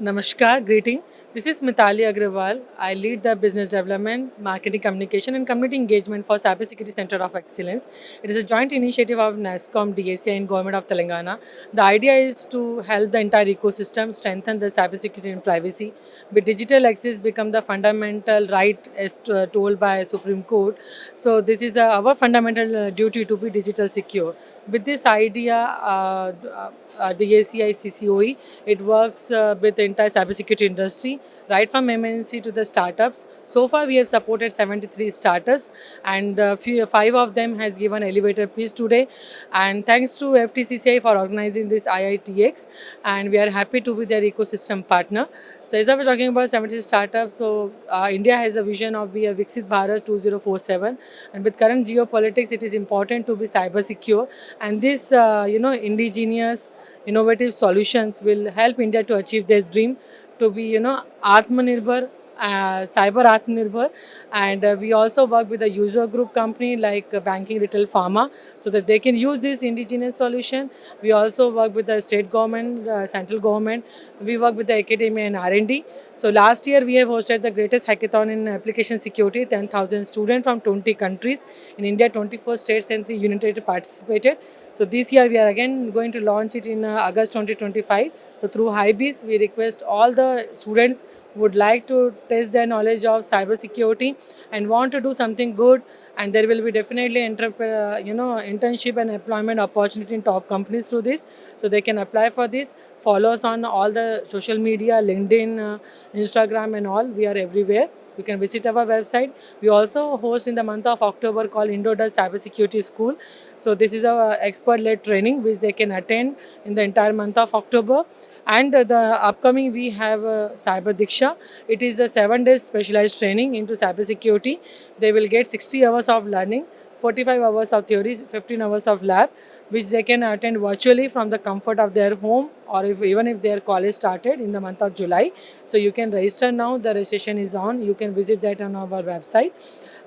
Namaskar, greeting. This is Mitali Agrawal. I lead the business development, marketing communication, and community engagement for Cybersecurity Center of Excellence. It is a joint initiative of NASCOM, DSA, and Government of Telangana. The idea is to help the entire ecosystem strengthen the cybersecurity and privacy. With digital access become the fundamental right as told by Supreme Court. So this is our fundamental duty to be digital secure. With this idea, DACI CCOE, it works with the entire cybersecurity industry, right from MNC to the startups. So far, we have supported 73 startups, and five of them has given elevator pitch today. And thanks to FTCCI for organizing this IITX, and we are happy to be their ecosystem partner. So as I was talking about 70 startups, so India has a vision of be a Viksit Bharat 2047, and with current geopolitics, it is important to be cyber secure. And this, indigenous, innovative solutions will help India to achieve their dream to be, Atmanirbhar, cyber Atmanirbhar, and we also work with a user group company like banking, retail, pharma, so that they can use this indigenous solution. We also work with the state government, central government. We work with the academia and R&D. So last year we have hosted the greatest hackathon in application security. 10,000 students from 20 countries in India, 24 states and 3 union territories participated. So this year we are again going to launch it in August 2025. So through HiBees, we request all the students who would like to test their knowledge of cyber security and want to do something good. And there will be definitely internship and employment opportunity in top companies through this. So they can apply for this. Follow us on all the social media, LinkedIn, Instagram, and all. We are everywhere. You can visit our website. We also host in the month of October called Indo Dutch Cybersecurity School. So this is our expert-led training which they can attend in the entire month of October. And the upcoming we have Cyber Diksha. It is a 7 days specialized training into cybersecurity. They will get 60 hours of learning, 45 hours of theory, 15 hours of lab, which they can attend virtually from the comfort of their home, or even if their college started in the month of July. So you can register now. The registration is on. You can visit that on our website.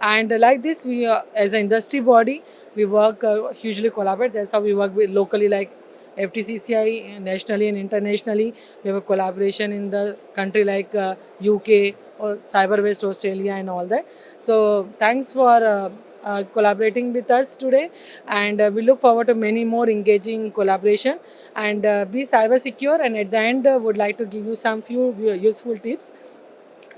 And like this, we as an industry body, we work hugely collaborate. That's how we work with locally, like FTCCI, nationally and internationally. We have a collaboration in the country like UK or Cyber West Australia and all that. So thanks for collaborating with us today, and we look forward to many more engaging collaboration. And be cyber secure. And at the end, would like to give you some few useful tips.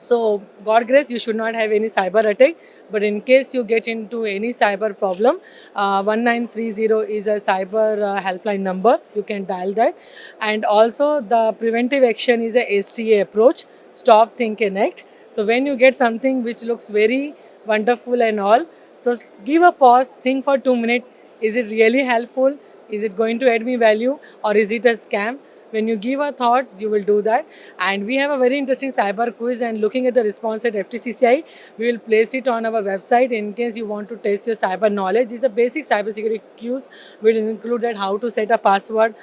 So, God grace, you should not have any cyber attack. But in case you get into any cyber problem, 1930 is a cyber helpline number. You can dial that. And also, the preventive action is a STA approach: stop, think, and act. So, when you get something which looks very wonderful and all, so give a pause, think for 2 minutes. Is it really helpful? Is it going to add me value, or is it a scam? When you give a thought, you will do that. And we have a very interesting cyber quiz, and looking at the response at FTCCI, we will place it on our website in case you want to test your cyber knowledge. It's a basic cybersecurity quiz. Will include that how to set a password,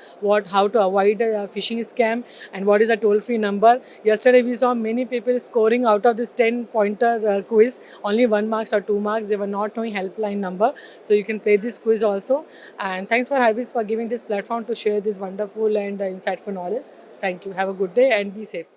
how to avoid a phishing scam, and what is a toll-free number. Yesterday we saw many people scoring out of this 10-pointer quiz, only 1 marks or 2 marks. They were not knowing helpline number. So you can play this quiz also. And thanks for HiBees for giving this platform to share this wonderful and insightful knowledge. Thank you. Have a good day and be safe.